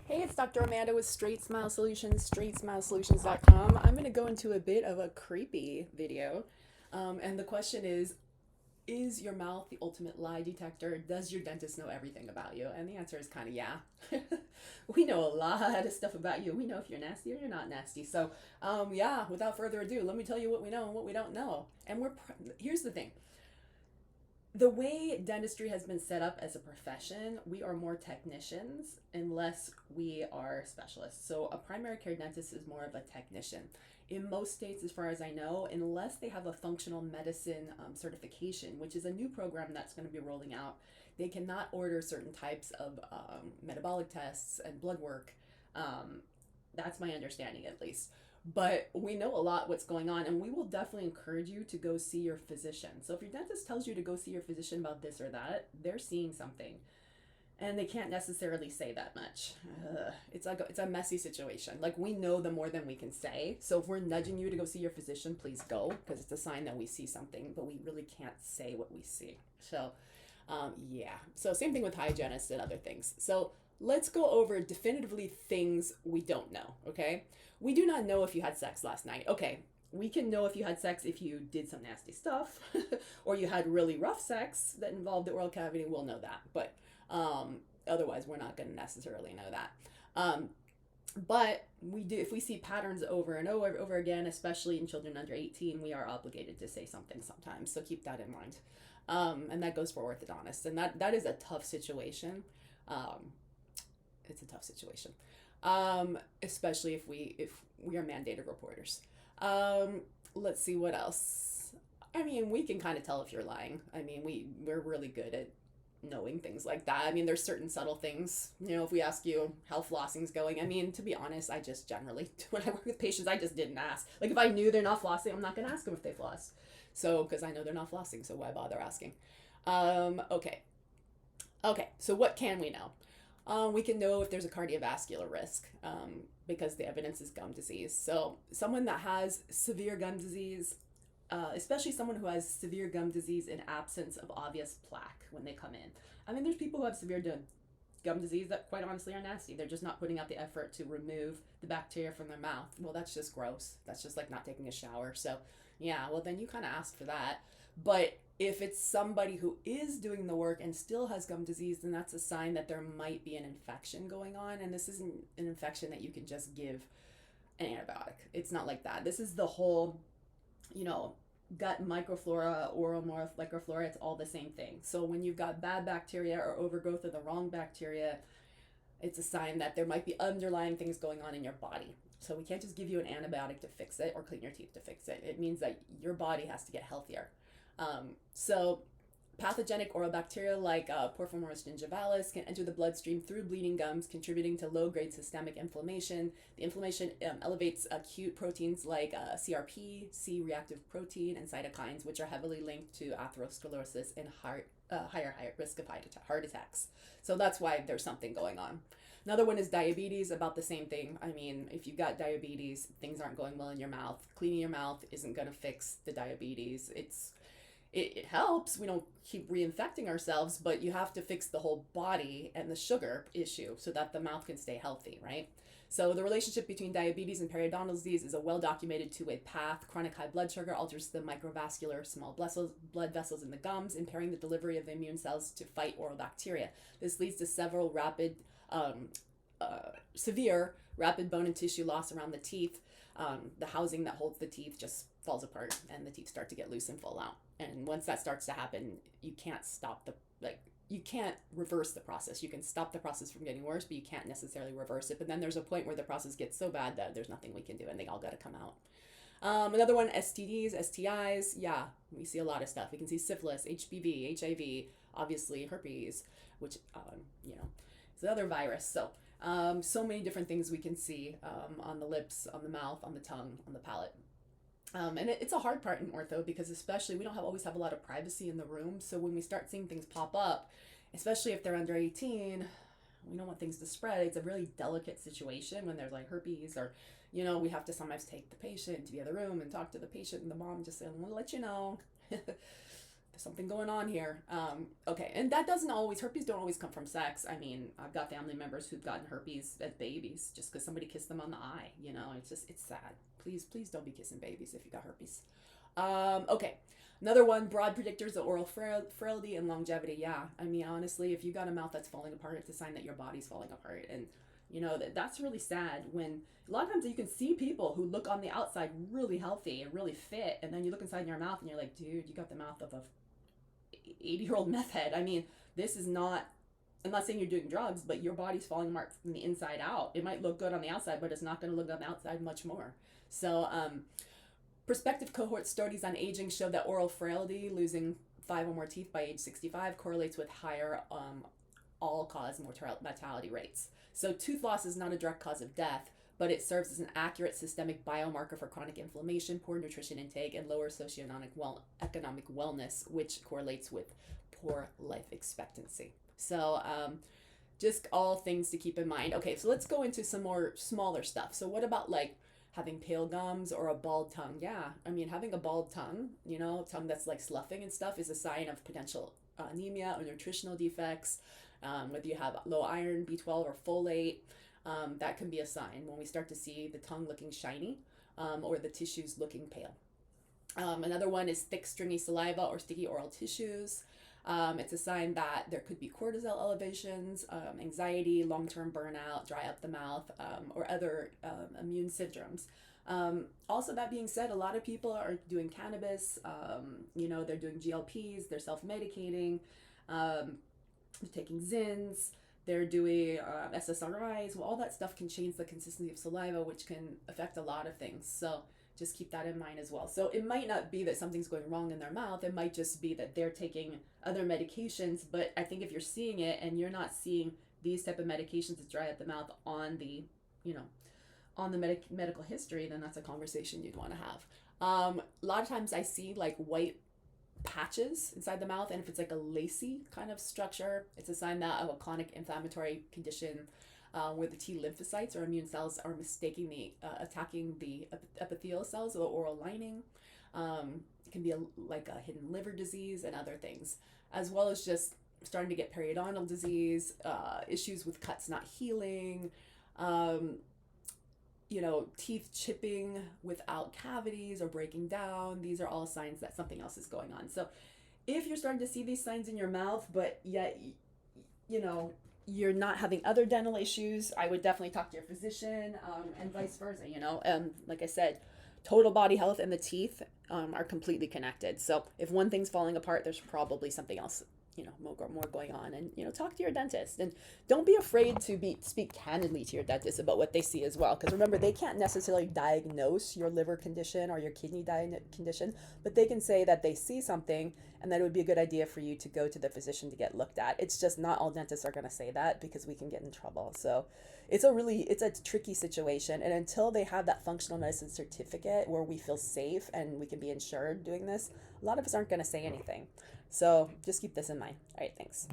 Hey, it's Dr. Amanda with Straightsmile Solutions, straightsmilesolutions.com. I'm going to go into a bit of a creepy video. And the question is your mouth the ultimate lie detector? Does your dentist know everything about you? And the answer is kind of yeah. We know a lot of stuff about you. We know if you're nasty or you're not nasty. So, yeah, without further ado, let me tell you what we know and what we don't know. And here's the thing. The way dentistry has been set up as a profession, we are more technicians unless we are specialists. So a primary care dentist is more of a technician. In most states, as far as I know, unless they have a functional medicine certification, which is a new program that's going to be rolling out, they cannot order certain types of metabolic tests and blood work. Um, that's my understanding, at least. But we know a lot what's going on, and we will definitely encourage you to go see your physician. So if your dentist tells you to go see your physician about this or that, they're seeing something, and they can't necessarily say that much. It's a messy situation. Like, we know the more than we can say. So if we're nudging you to go see your physician, please go, because it's a sign that we see something, but we really can't say what we see. So yeah. So same thing with hygienists and other things. So let's go over definitively things we don't know. Okay. We do not know if you had sex last night. Okay. We can know if you had sex if you did some nasty stuff or you had really rough sex that involved the oral cavity. We'll know that. But otherwise, we're not going to necessarily know that. But we do, if we see patterns over and over again, especially in children under 18, we are obligated to say something sometimes. So keep that in mind. And that goes for orthodontists. And that is a tough situation. Um, it's a tough situation, especially if we are mandated reporters. Let's see what else. I mean, we can kind of tell if you're lying. I mean, we're really good at knowing things like that. I mean, there's certain subtle things. You know, if we ask you how flossing's going, I mean, to be honest, I just generally, when I work with patients, I just didn't ask. Like, if I knew they're not flossing, I'm not going to ask them if they floss. So, because I know they're not flossing, so why bother asking? Okay. Okay, so what can we know? We can know if there's a cardiovascular risk because the evidence is gum disease. So, someone that has severe gum disease, especially someone who has severe gum disease in absence of obvious plaque when they come in. I mean, there's people who have severe gum disease that quite honestly are nasty. They're just not putting out the effort to remove the bacteria from their mouth. Well, that's just gross. That's just like not taking a shower. So, yeah, well, then you kind of asked for that. But if it's somebody who is doing the work and still has gum disease, then that's a sign that there might be an infection going on. And this isn't an infection that you can just give an antibiotic. It's not like that. This is the whole, you know, gut microflora, oral microflora, it's all the same thing. So when you've got bad bacteria or overgrowth of the wrong bacteria, it's a sign that there might be underlying things going on in your body. So we can't just give you an antibiotic to fix it or clean your teeth to fix it. It means that your body has to get healthier. So pathogenic oral bacteria like Porphyromonas gingivalis can enter the bloodstream through bleeding gums, contributing to low-grade systemic inflammation. The inflammation elevates acute proteins like CRP, C-reactive protein, and cytokines, which are heavily linked to atherosclerosis and higher risk of heart attacks. So that's why there's something going on. Another one is diabetes, about the same thing. I mean, if you've got diabetes, things aren't going well in your mouth. Cleaning your mouth isn't going to fix the diabetes. It helps. We don't keep reinfecting ourselves, but you have to fix the whole body and the sugar issue so that the mouth can stay healthy, right? So the relationship between diabetes and periodontal disease is a well-documented two-way path. Chronic high blood sugar alters the microvascular small blood vessels in the gums, impairing the delivery of the immune cells to fight oral bacteria. This leads to several severe rapid bone and tissue loss around the teeth. The housing that holds the teeth just falls apart and the teeth start to get loose and fall out. And once that starts to happen, you can't you can't reverse the process. You can stop the process from getting worse, but you can't necessarily reverse it. But then there's a point where the process gets so bad that there's nothing we can do and they all got to come out. Another one, STDs, STIs. Yeah, we see a lot of stuff. We can see syphilis, HPV, HIV, obviously herpes, which, is another virus. So, so many different things we can see on the lips, on the mouth, on the tongue, on the palate. And it's a hard part in ortho because especially we don't always have a lot of privacy in the room. So when we start seeing things pop up, especially if they're under 18, we don't want things to spread. It's a really delicate situation when there's like herpes or, we have to sometimes take the patient to the other room and talk to the patient and the mom just saying, we'll let you know. there's something going on here. Okay, and that doesn't always, herpes don't always come from sex. I mean, I've got family members who've gotten herpes as babies just because somebody kissed them on the eye. You know, it's sad. Please don't be kissing babies if you got herpes. Okay, another one, broad predictors of oral frailty and longevity. Yeah, I mean, honestly, if you got a mouth that's falling apart, it's a sign that your body's falling apart. And you know, that's really sad when a lot of times you can see people who look on the outside really healthy and really fit, and then you look inside your mouth and you're like, dude, you got the mouth of a 80-year-old meth head. I mean, this is not, I'm not saying you're doing drugs, but your body's falling apart from the inside out. It might look good on the outside, but it's not going to look on the outside much more. So, prospective cohort studies on aging show that oral frailty, losing 5 or more teeth by age 65, correlates with higher all-cause mortality rates. So tooth loss is not a direct cause of death, but it serves as an accurate systemic biomarker for chronic inflammation, poor nutrition intake, and lower economic wellness, which correlates with poor life expectancy. So just all things to keep in mind. Okay, so let's go into some more smaller stuff. So what about like having pale gums or a bald tongue? Yeah, I mean, having a bald tongue, you know, tongue that's like sloughing and stuff is a sign of potential anemia or nutritional defects. Whether you have low iron, B12, or folate, that can be a sign when we start to see the tongue looking shiny or the tissues looking pale. Another one is thick, stringy saliva or sticky oral tissues. It's a sign that there could be cortisol elevations, anxiety, long-term burnout, dry up the mouth, or other immune syndromes. Also, that being said, a lot of people are doing cannabis, you know, they're doing GLPs, they're self-medicating, they're taking Zins, they're doing SSRIs. Well, all that stuff can change the consistency of saliva, which can affect a lot of things. So just keep that in mind as well. So it might not be that something's going wrong in their mouth. It might just be that they're taking other medications. But I think if you're seeing it and you're not seeing these type of medications to dry up the mouth on the, you know, on the medical history, then that's a conversation you'd want to have. A lot of times I see like white patches inside the mouth, and if it's like a lacy kind of structure, it's a sign that of a chronic inflammatory condition where the T lymphocytes or immune cells are attacking the epithelial cells of the oral lining. It can be like a hidden liver disease and other things, as well as just starting to get periodontal disease, issues with cuts not healing, you know, teeth chipping without cavities or breaking down. These are all signs that something else is going on. So if you're starting to see these signs in your mouth, but yet, you know, you're not having other dental issues, I would definitely talk to your physician, and vice versa, you know. Like I said, total body health and the teeth are completely connected. So if one thing's falling apart, there's probably something else, you know, more going on. And, you know, talk to your dentist, and don't be afraid to speak candidly to your dentist about what they see as well, because remember, they can't necessarily diagnose your liver condition or your kidney condition, but they can say that they see something and that it would be a good idea for you to go to the physician to get looked at. It's just not all dentists are going to say that, because we can get in trouble. So it's a tricky situation, and until they have that functional medicine certificate where we feel safe and we can be insured doing this, a lot of us aren't going to say anything. So just keep this in mind. All right, thanks.